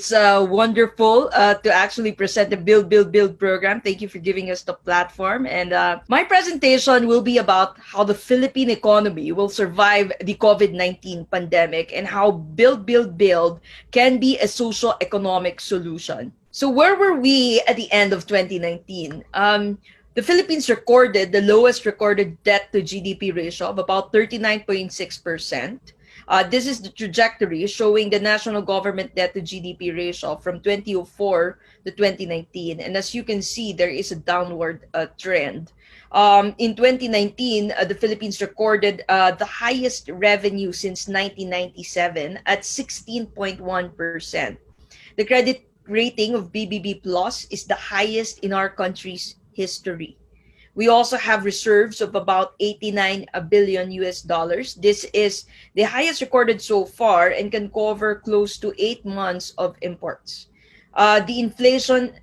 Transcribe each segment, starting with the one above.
It's wonderful to actually present the Build program. Thank you for giving us the platform. And my presentation will be about how the Philippine economy will survive the COVID-19 pandemic and how Build can be a socio-economic solution. So where were we at the end of 2019? The Philippines recorded the lowest recorded debt to GDP ratio of about 39.6%. This is the trajectory showing the national government debt to GDP ratio from 2004 to 2019. And as you can see, there is a downward trend. In 2019, the Philippines recorded the highest revenue since 1997 at 16.1%. The credit rating of BBB Plus is the highest in our country's history. We also have reserves of about 89 billion US dollars. This is the highest recorded so far and can cover close to 8 months of imports. The inflation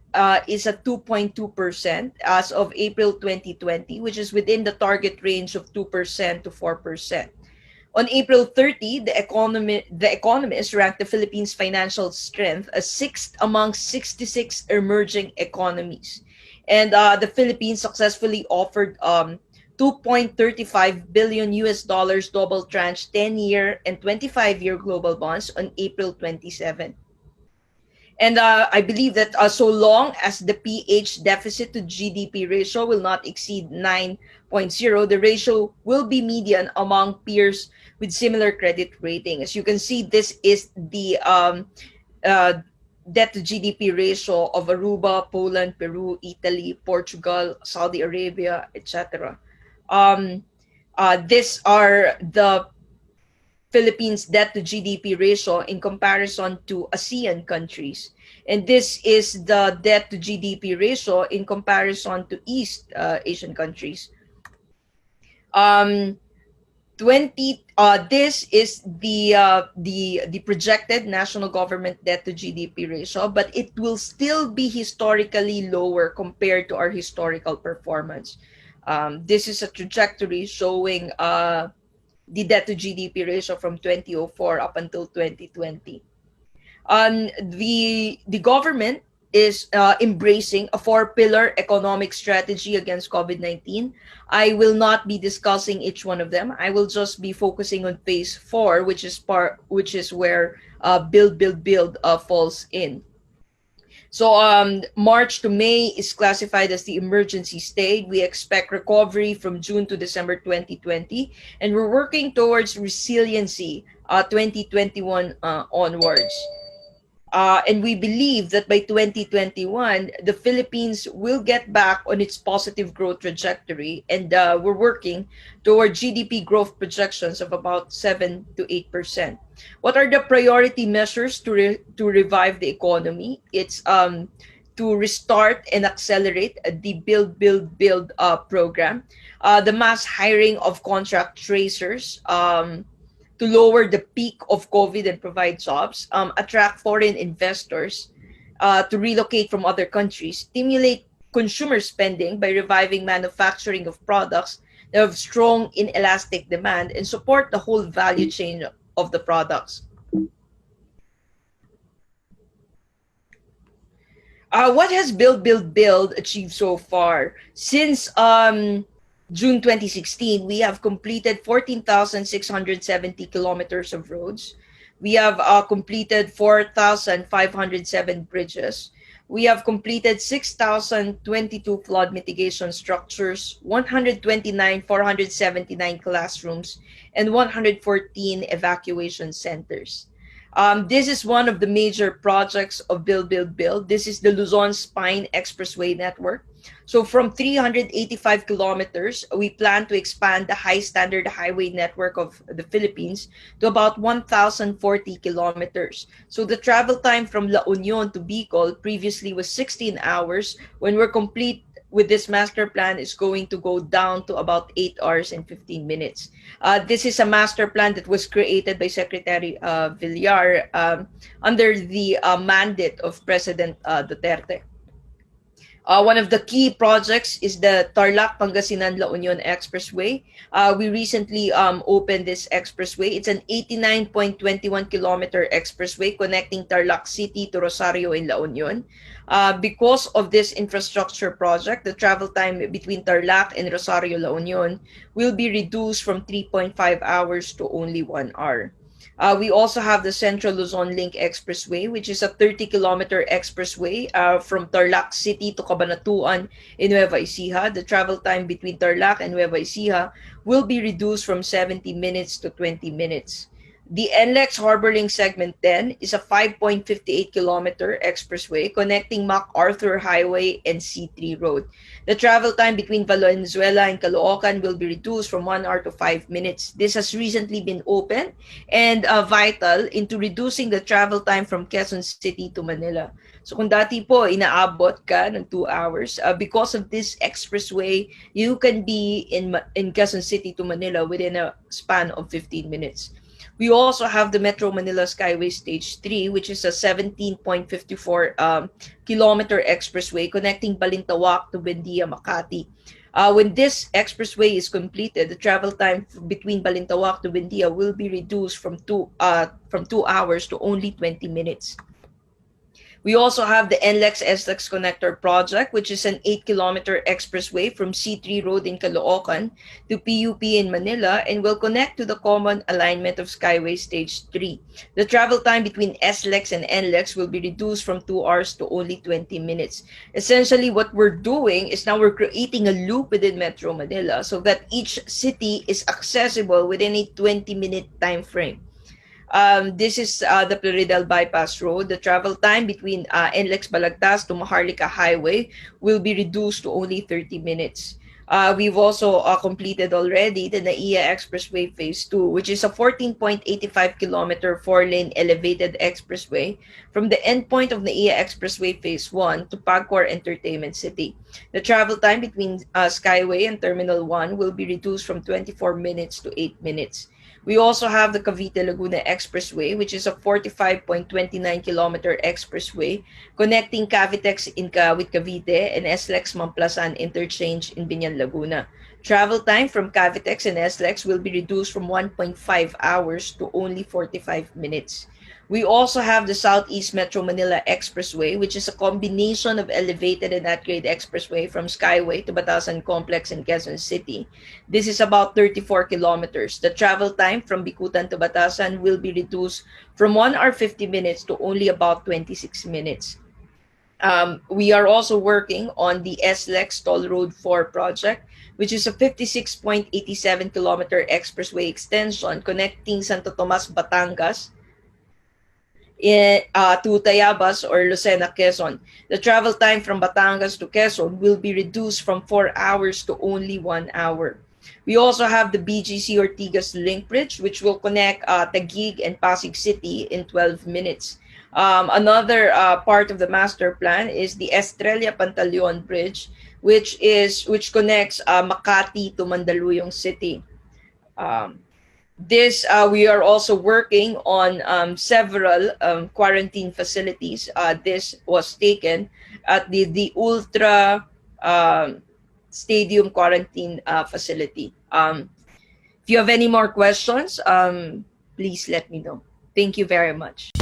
is at 2.2% as of April 2020, which is within the target range of 2% to 4%. On April 30, the Economist ranked the Philippines' financial strength as sixth among 66 emerging economies. And the Philippines successfully offered 2.35 billion US dollars double tranche 10-year and 25-year global bonds on April 27. And I believe that so long as the PH deficit to GDP ratio will not exceed 9.0, the ratio will be median among peers with similar credit rating. As you can see, this is the debt to GDP ratio of Aruba, Poland, Peru, Italy, Portugal, Saudi Arabia, etc. These are the Philippines debt to GDP ratio in comparison to ASEAN countries. And this is the debt to GDP ratio in comparison to East Asian countries. 20 this is the projected national government debt to GDP ratio, but it will still be historically lower compared to our historical performance. This is a trajectory showing the debt to GDP ratio from 2004 up until 2020. The government is embracing a 4-pillar economic strategy against COVID-19. I will not be discussing each one of them. I will just be focusing on phase 4, which is where build falls in. So March to May is classified as the emergency state. We expect recovery from June to December 2020, and we're working towards resiliency 2021 onwards. And we believe that by 2021, the Philippines will get back on its positive growth trajectory, and we're working toward GDP growth projections of about 7 to 8%. What are the priority measures to revive the economy? It's to restart and accelerate the Build program, the mass hiring of contract tracers, to lower the peak of COVID and provide jobs, attract foreign investors to relocate from other countries, stimulate consumer spending by reviving manufacturing of products that have strong inelastic demand, and support the whole value chain of the products. What has Build achieved so far? Since June 2016, we have completed 14,670 kilometers of roads. We have completed 4,507 bridges. We have completed 6,022 flood mitigation structures, 479 classrooms, and 114 evacuation centers. This is one of the major projects of Build. This is the Luzon Spine Expressway Network. So from 385 kilometers, we plan to expand the high standard highway network of the Philippines to about 1,040 kilometers. So the travel time from La Union to Bicol previously was 16 hours. When we're complete with this master plan, is going to go down to about 8 hours and 15 minutes. This is a master plan that was created by Secretary Villar under the mandate of President Duterte. One of the key projects is the Tarlac-Pangasinan-La Union Expressway. We recently opened this expressway. It's an 89.21-kilometer expressway connecting Tarlac City to Rosario in La Union. Because of this infrastructure project, the travel time between Tarlac and Rosario, La Union will be reduced from 3.5 hours to only 1 hour. We also have the Central Luzon Link Expressway, which is a 30-kilometer expressway from Tarlac City to Cabanatuan in Nueva Ecija. The travel time between Tarlac and Nueva Ecija will be reduced from 70 minutes to 20 minutes. The NLEX Harbor Link Segment 10 is a 5.58-kilometer expressway connecting MacArthur Highway and C3 Road. The travel time between Valenzuela and Caloocan will be reduced from 1 hour to 5 minutes. This has recently been opened and vital into reducing the travel time from Quezon City to Manila. So kung dati po inaabot ka ng 2 hours, because of this expressway, you can be in Quezon City to Manila within a span of 15 minutes. We also have the Metro Manila Skyway Stage 3, which is a 17.54 kilometer expressway connecting Balintawak to Buendia, Makati. When this expressway is completed, the travel time between Balintawak to Buendia will be reduced from 2 hours to only 20 minutes. We also have the NLEX-SLEX Connector Project, which is an 8-kilometer expressway from C3 Road in Caloocan to PUP in Manila and will connect to the common alignment of Skyway Stage 3. The travel time between SLEX and NLEX will be reduced from 2 hours to only 20 minutes. Essentially, what we're doing is now we're creating a loop within Metro Manila so that each city is accessible within a 20-minute time frame. This is the Plaridel Bypass Road. The travel time between NLEX Balagtas to Maharlika Highway will be reduced to only 30 minutes. We've also completed already the NAIA Expressway Phase 2, which is a 14.85-kilometer 4-lane elevated expressway from the endpoint of NAIA Expressway Phase 1 to Pagcor Entertainment City. The travel time between Skyway and Terminal 1 will be reduced from 24 minutes to 8 minutes. We also have the Cavite-Laguna Expressway, which is a 45.29-kilometer expressway connecting Cavitex with Cavite and SLEX Mamplasan Interchange in Binyan, Laguna. Travel time from Cavitex and SLEX will be reduced from 1.5 hours to only 45 minutes. We also have the Southeast Metro Manila Expressway, which is a combination of elevated and at-grade expressway from Skyway to Batasan Complex in Quezon City. This is about 34 kilometers. The travel time from Bicutan to Batasan will be reduced from 1 hour 50 minutes to only about 26 minutes. We are also working on the SLEX Toll Road 4 project, which is a 56.87-kilometer expressway extension connecting Santo Tomas, Batangas, to Tayabas or Lucena, Quezon. The travel time from Batangas to Quezon will be reduced from 4 hours to only 1 hour. We also have the BGC Ortigas Link Bridge, which will connect Taguig and Pasig City in 12 minutes. Another part of the master plan is the Estrella Pantaleon Bridge, which connects Makati to Mandaluyong City. We are also working on several quarantine facilities. This was taken at the Ultra Stadium Quarantine Facility. If you have any more questions, please let me know. Thank you very much.